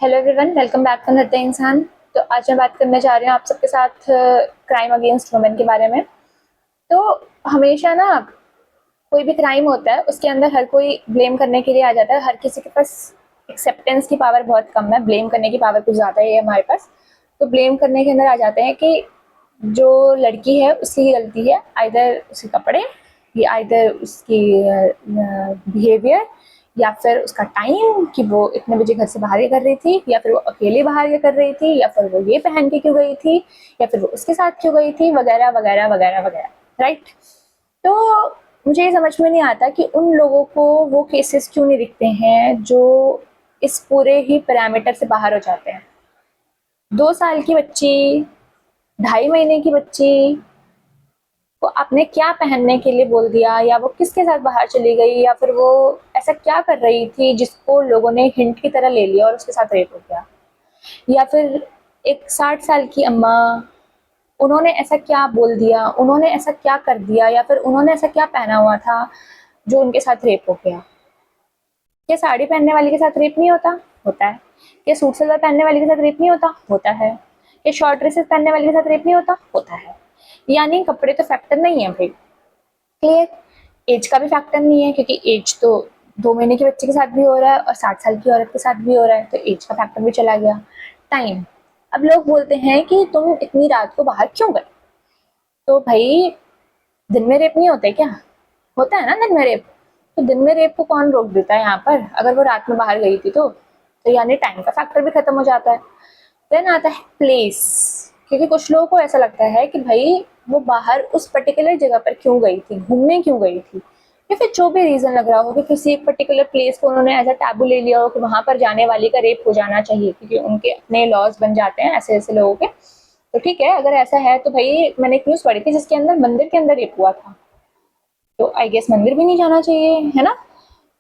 Hello everyone, welcome back to Nritya Insaan. तो आज मैं बात करने जा रही हूँ आप सबके साथ क्राइम अगेंस्ट वुमेन के बारे में। तो हमेशा ना कोई भी क्राइम होता है उसके अंदर हर कोई ब्लेम करने के लिए आ जाता है। हर किसी के पास एक्सेप्टेंस की पावर बहुत कम है, ब्लेम करने की पावर कुछ ज़्यादा ही है हमारे पास। तो ब्लेम करने के अंदर आ जाते हैं कि जो लड़की है उसकी ही गलती है, आइदर उसके कपड़े या आइदर उसकी बिहेवियर या फिर उसका टाइम कि वो इतने बजे घर से बाहर ये कर रही थी, या फिर वो अकेले बाहर ये कर रही थी, या फिर वो ये पहन के क्यों गई थी, या फिर वो उसके साथ क्यों गई थी, वगैरह वगैरह वगैरह वगैरह। राइट। तो मुझे ये समझ में नहीं आता कि उन लोगों को वो केसेस क्यों नहीं दिखते हैं जो इस पूरे ही पैरामीटर से बाहर हो जाते हैं। 2 साल की बच्ची, 2.5 महीने की बच्ची को आपने क्या पहनने के लिए बोल दिया, या वो किसके साथ बाहर चली गई, या फिर वो ऐसा क्या कर रही थी जिसको लोगों ने हिंट की तरह ले लिया और उसके साथ रेप हो गया। या फिर एक 60 साल की अम्मा, उन्होंने ऐसा क्या बोल दिया, उन्होंने ऐसा क्या कर दिया, या फिर उन्होंने ऐसा क्या पहना हुआ था जो उनके साथ रेप हो गया। क्या साड़ी पहनने वाले के साथ रेप नहीं होता? होता है। क्या सूट सलवार पहनने वाले के साथ रेप नहीं होता? होता है। क्या शॉर्ट ड्रेसेस पहनने वाले के साथ रेप नहीं होता? होता है। यानी कपड़े तो फैक्टर नहीं है भाई। क्लियर। एज का भी फैक्टर नहीं है, क्योंकि एज तो 2 महीने के बच्चे के साथ भी हो रहा है और 60 साल की औरत के साथ भी हो रहा है, तो एज का फैक्टर भी चला गया। टाइम। अब लोग बोलते हैं कि तुम इतनी रात को बाहर क्यों गए? तो भाई, दिन में रेप नहीं होते क्या? होता है ना दिन में रेप। तो दिन में रेप को कौन रोक देता है यहाँ पर, अगर वो रात में बाहर गई थी तो यानी टाइम का फैक्टर भी खत्म हो जाता है। देन आता है प्लेस। क्योंकि कुछ लोगों को ऐसा लगता है कि भाई वो बाहर उस पर्टिकुलर जगह पर क्यों गई थी, घूमने क्यों गई थी, या फिर जो भी रीजन लग रहा हो कि किसी एक पर्टिकुलर प्लेस को उन्होंने एज अ टैबू ले लिया हो कि वहां पर जाने वाली का रेप हो जाना चाहिए, क्योंकि उनके अपने लॉज बन जाते हैं ऐसे ऐसे लोगों के। तो ठीक है, अगर ऐसा है तो भाई मैंने एक न्यूज पढ़ी थी जिसके अंदर मंदिर के अंदर रेप हुआ था, तो आई गेस मंदिर भी नहीं जाना चाहिए, है ना?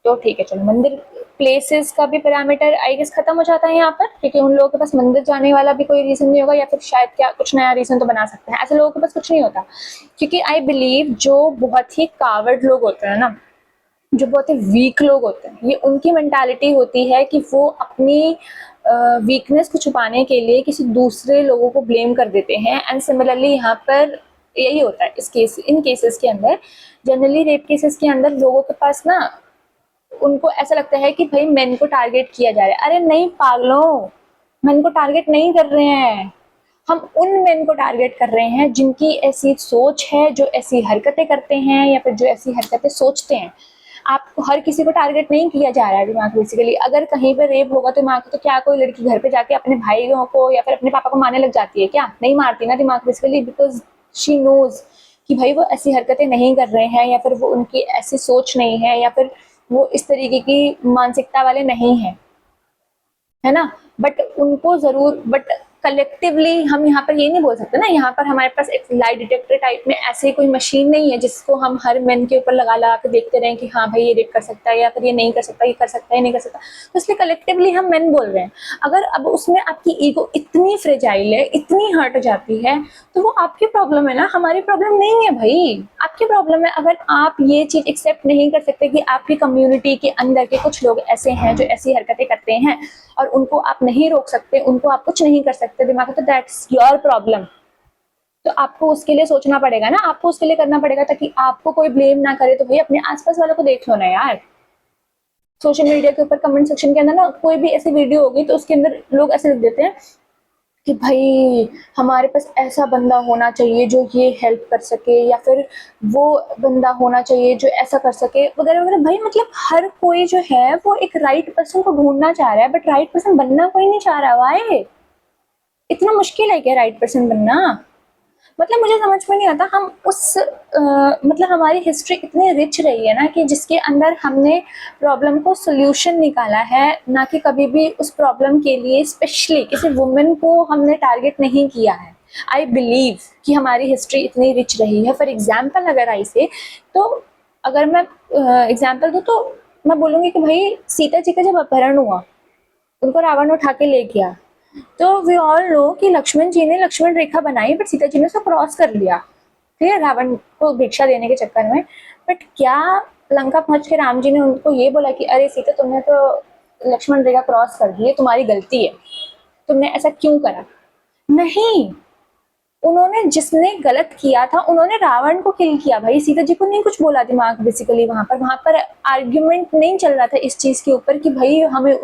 तो ठीक है, चलो मंदिर, प्लेसेस का भी पैरामीटर आई गेस खत्म हो जाता है यहाँ पर, क्योंकि उन लोगों के पास मंदिर जाने वाला भी कोई रीजन नहीं होगा, या फिर शायद क्या कुछ नया रीजन तो बना सकते हैं। ऐसे लोगों के पास कुछ नहीं होता, क्योंकि आई बिलीव जो बहुत ही कावर्ड लोग होते हैं ना, जो बहुत ही वीक लोग होते हैं, ये उनकी मेंटालिटी होती है कि वो अपनी वीकनेस को छुपाने के लिए किसी दूसरे लोगों को ब्लेम कर देते हैं। एंड सिमिलरली यहाँ पर यही होता है इन केसेस के अंदर। जनरली रेप केसेस के अंदर लोगों के पास ना, उनको ऐसा लगता है कि भाई मेन को टारगेट किया जा रहा है। अरे नहीं पागलों, मेन को टारगेट नहीं कर रहे हैं, हम उन मेन को टारगेट कर रहे हैं जिनकी ऐसी सोच है, जो ऐसी हरकतें करते हैं या फिर जो ऐसी हरकतें सोचते हैं। आपको हर किसी को टारगेट नहीं किया जा रहा है दिमाग। बेसिकली अगर कहीं पे रेप होगा तो दिमाग, तो क्या कोई लड़की घर पे जाके अपने भाइयों को या फिर अपने पापा को मारने लग जाती है क्या? नहीं मारती ना दिमाग बेसिकली, बिकॉज शी नोज कि भाई वो ऐसी हरकतें नहीं कर रहे हैं, या फिर वो उनकी ऐसी सोच नहीं है, या फिर वो इस तरीके की मानसिकता वाले नहीं है, है ना? बट उनको जरूर, बट कलेक्टिवली हम यहाँ पर ये नहीं बोल सकते ना, यहाँ पर हमारे पास एक लाई डिटेक्टर टाइप में ऐसी कोई मशीन नहीं है जिसको हम हर मेन के ऊपर लगा लगा के देखते रहें कि हाँ भाई ये रेप कर सकता है, या फिर ये नहीं कर सकता, ये कर सकता है, नहीं कर सकता। तो इसलिए कलेक्टिवली हम मेन बोल रहे हैं। अगर अब उसमें आपकी ईगो इतनी फ्रेजाइल है, इतनी हर्ट जाती है, तो वो आपकी प्रॉब्लम है ना, हमारी प्रॉब्लम नहीं है भाई। आपकी प्रॉब्लम है अगर आप ये चीज एक्सेप्ट नहीं कर सकते कि आपकी कम्युनिटी के अंदर के कुछ लोग ऐसे हैं जो ऐसी हरकतें करते हैं और उनको आप नहीं रोक सकते, उनको आप कुछ नहीं कर सकते दिमाग में, तो दैट्स योर प्रॉब्लम। तो आपको उसके लिए सोचना पड़ेगा ना, आपको उसके लिए करना पड़ेगा ताकि आपको कोई ब्लेम ना करे। तो भाई अपने आसपास वालों को देख लो ना यार। सोशल मीडिया के ऊपर कमेंट सेक्शन के अंदर ना कोई भी ऐसी वीडियो होगी तो उसके अंदर लोग ऐसे लिख देते हैं कि भाई हमारे पास ऐसा बंदा होना चाहिए जो ये हेल्प कर सके, या फिर वो बंदा होना चाहिए जो ऐसा कर सके, वगैरह वगैरह। भाई मतलब हर कोई जो है वो एक राइट पर्सन को ढूंढना चाह रहा है, बट राइट पर्सन बनना कोई नहीं चाह रहा। वाई? इतना मुश्किल है क्या राइट पर्सन बनना? मतलब मुझे समझ में नहीं आता। हम मतलब हमारी हिस्ट्री इतनी रिच रही है ना कि जिसके अंदर हमने प्रॉब्लम को सोल्यूशन निकाला है, ना कि कभी भी उस प्रॉब्लम के लिए स्पेशली किसी वुमेन को हमने टारगेट नहीं किया है। आई बिलीव कि हमारी हिस्ट्री इतनी रिच रही है। फॉर एग्जाम्पल अगर आई से, तो अगर मैं एग्जाम्पल दूँ तो मैं बोलूँगी कि भाई सीता जी का जब अपहरण हुआ, उनको रावण उठा के ले गया, तो वी ऑल नो कि लक्ष्मण जी ने लक्ष्मण रेखा बनाई, बट सीता जी ने उसको क्रॉस कर लिया, ठीक है, रावण को भिक्षा देने के चक्कर में। बट क्या लंका पहुंच के राम जी ने उनको ये बोला कि अरे सीता तुमने तो लक्ष्मण रेखा क्रॉस कर दी, ये तुम्हारी गलती है, तुमने ऐसा क्यों करा। नहीं, उन्होंने जिसने गलत किया था उन्होंने रावण को किल किया भाई, सीता जी को नहीं कुछ बोला दिमाग बेसिकली। वहां पर आर्ग्यूमेंट नहीं चल रहा था इस चीज के ऊपर कि भाई हमें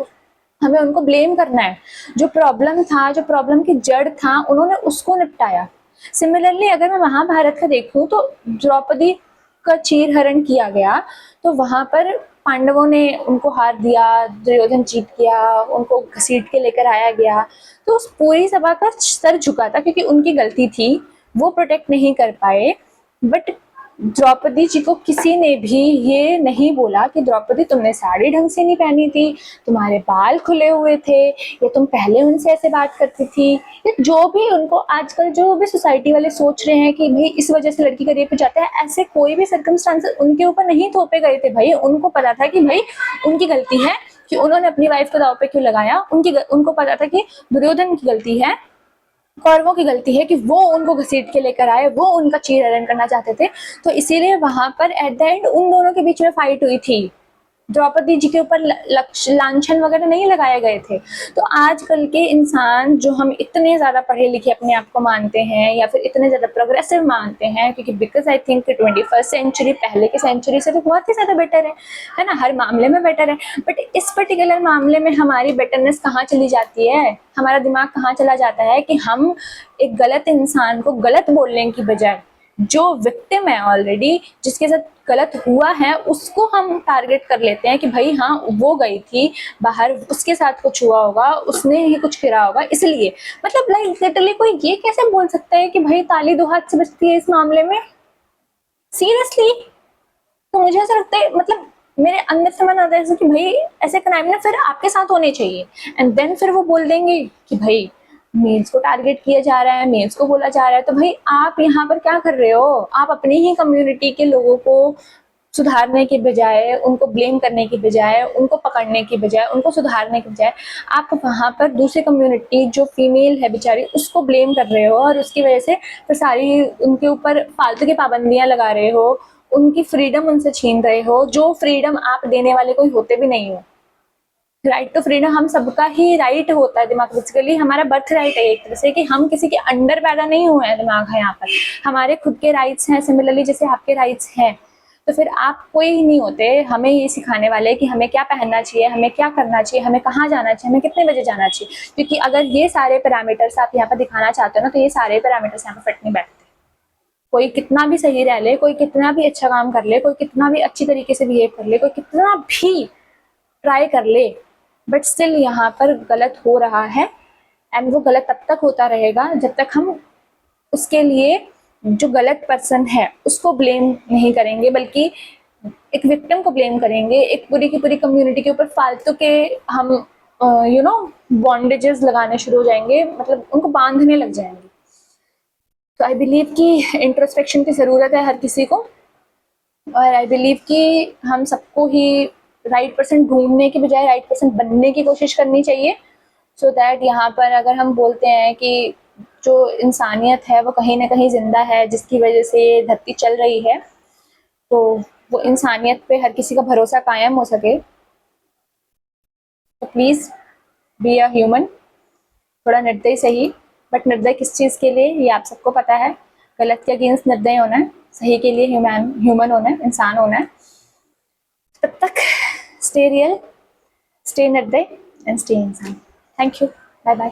हमें उनको ब्लेम करना है। जो प्रॉब्लम था, जो प्रॉब्लम की जड़ था, उन्होंने उसको निपटाया। सिमिलरली अगर मैं महाभारत का देखूं तो द्रौपदी का चीरहरण किया गया, तो वहां पर पांडवों ने उनको हार दिया, दुर्योधन जीत गया, उनको घसीट के लेकर आया गया, तो उस पूरी सभा का सर झुका था क्योंकि उनकी गलती थी, वो प्रोटेक्ट नहीं कर पाए। बट द्रौपदी जी को किसी ने भी ये नहीं बोला कि द्रौपदी तुमने साड़ी ढंग से नहीं पहनी थी, तुम्हारे बाल खुले हुए थे, या तुम पहले उनसे ऐसे बात करती थी, या जो भी उनको आजकल जो भी सोसाइटी वाले सोच रहे हैं कि भाई इस वजह से लड़की का रेप हो जाता है, ऐसे कोई भी सर्कमस्टांसेस उनके ऊपर नहीं थोपे गए थे भाई। उनको पता था कि भाई उनकी गलती है कि उन्होंने अपनी वाइफ को दाव पे क्यों लगाया, उनको पता था कि दुर्योधन की गलती है, कौरवों की गलती है कि वो उनको घसीट के लेकर आए, वो उनका चीरहरण करना चाहते थे। तो इसीलिए वहां पर एट द एंड उन दोनों के बीच में फाइट हुई थी, द्रौपदी जी के ऊपर लांछन वगैरह नहीं लगाए गए थे। तो आजकल के इंसान जो हम इतने ज्यादा पढ़े लिखे अपने आप को मानते हैं या फिर इतने ज्यादा प्रोग्रेसिव मानते हैं, क्योंकि because I think 21st century पहले के सेंचुरी से तो बहुत ही ज्यादा बेटर है ना, हर मामले में बेटर है। बट इस पर्टिकुलर मामले में हमारी बेटरनेस कहाँ चली जाती है, हमारा दिमाग कहाँ चला जाता है कि हम एक गलत इंसान को गलत बोलने की बजाय जो विक्टिम है ऑलरेडी, जिसके साथ गलत हुआ है, उसको हम टारगेट कर लेते हैं कि भाई हाँ वो गई थी बाहर, उसके साथ कुछ हुआ होगा, उसने ही कुछ किया होगा इसलिए। मतलब लाइक लिटरली कोई ये कैसे बोल सकता है कि भाई ताली दो हाथ से बजती है इस मामले में, सीरियसली। तो मुझे ऐसा लगता है, मतलब मेरे अंदर से मन आता है कि भाई ऐसे क्राइम ना फिर आपके साथ होने चाहिए, एंड देन फिर वो बोल देंगे कि भाई मेल्स को टारगेट किया जा रहा है, मेल्स को बोला जा रहा है। तो भाई आप यहाँ पर क्या कर रहे हो, आप अपनी ही कम्युनिटी के लोगों को सुधारने के बजाय, उनको ब्लेम करने की बजाय, उनको पकड़ने की बजाय, उनको सुधारने की बजाय, आप वहाँ पर दूसरी कम्युनिटी जो फीमेल है बेचारी उसको ब्लेम कर रहे हो, और उसकी वजह से फिर सारी उनके ऊपर फालतू की पाबंदियां लगा रहे हो, उनकी फ्रीडम उनसे छीन रहे हो, जो फ्रीडम आप देने वाले कोई होते भी नहीं हो। राइट टू फ्रीडम हम सबका ही राइट होता है, दिमाग बेसिकली हमारा बर्थ राइट है एक तरह से, कि हम किसी के अंडर पैदा नहीं हुए हैं, दिमाग है यहाँ पर, हमारे खुद के राइट्स हैं, सिमिलरली जैसे आपके राइट्स हैं। तो फिर आप कोई ही नहीं होते हमें ये सिखाने वाले कि हमें क्या पहनना चाहिए, हमें क्या करना चाहिए, हमें कहाँ जाना चाहिए, हमें कितने बजे जाना चाहिए। क्योंकि अगर ये सारे पैरामीटर्स आप यहाँ पर दिखाना चाहते हो ना, तो ये सारे पैरामीटर्स यहाँ पर फिट नहीं बैठते। कोई कितना भी सही रह ले, कोई कितना भी अच्छा काम कर ले, कोई कितना भी अच्छी तरीके से बिहेव कर ले, कोई कितना भी ट्राई कर ले, बट स्टिल यहाँ पर गलत हो रहा है। एंड वो गलत तब तक होता रहेगा जब तक हम उसके लिए जो गलत पर्सन है उसको ब्लेम नहीं करेंगे, बल्कि एक विक्टिम को ब्लेम करेंगे, एक पूरी की पूरी कम्युनिटी के ऊपर फालतू के हम बॉन्डेजेस लगाने शुरू हो जाएंगे, मतलब उनको बांधने लग जाएंगे। तो आई बिलीव कि इंट्रोस्पेक्शन की ज़रूरत है हर किसी को, और आई बिलीव कि हम सबको ही राइट पर्सन ढूंढने की बजाय राइट पर्सन बनने की कोशिश करनी चाहिए, सो दैट यहाँ पर अगर हम बोलते हैं कि जो इंसानियत है वो कहीं ना कहीं जिंदा है, जिसकी वजह से धरती चल रही है, तो वो इंसानियत पे हर किसी का भरोसा कायम हो सके। तो प्लीज़ बी अ ह्यूमन, थोड़ा निर्दयी सही, बट निर्दय किस चीज़ के लिए ये आप सबको पता है। गलत के अगेंस्ट निर्दय होना है, सही के लिए ह्यूमन होना है, इंसान होना है। तब तक स्टे रियल, स्टे निर्दय एंड स्टे इंसान। Thank you, bye bye.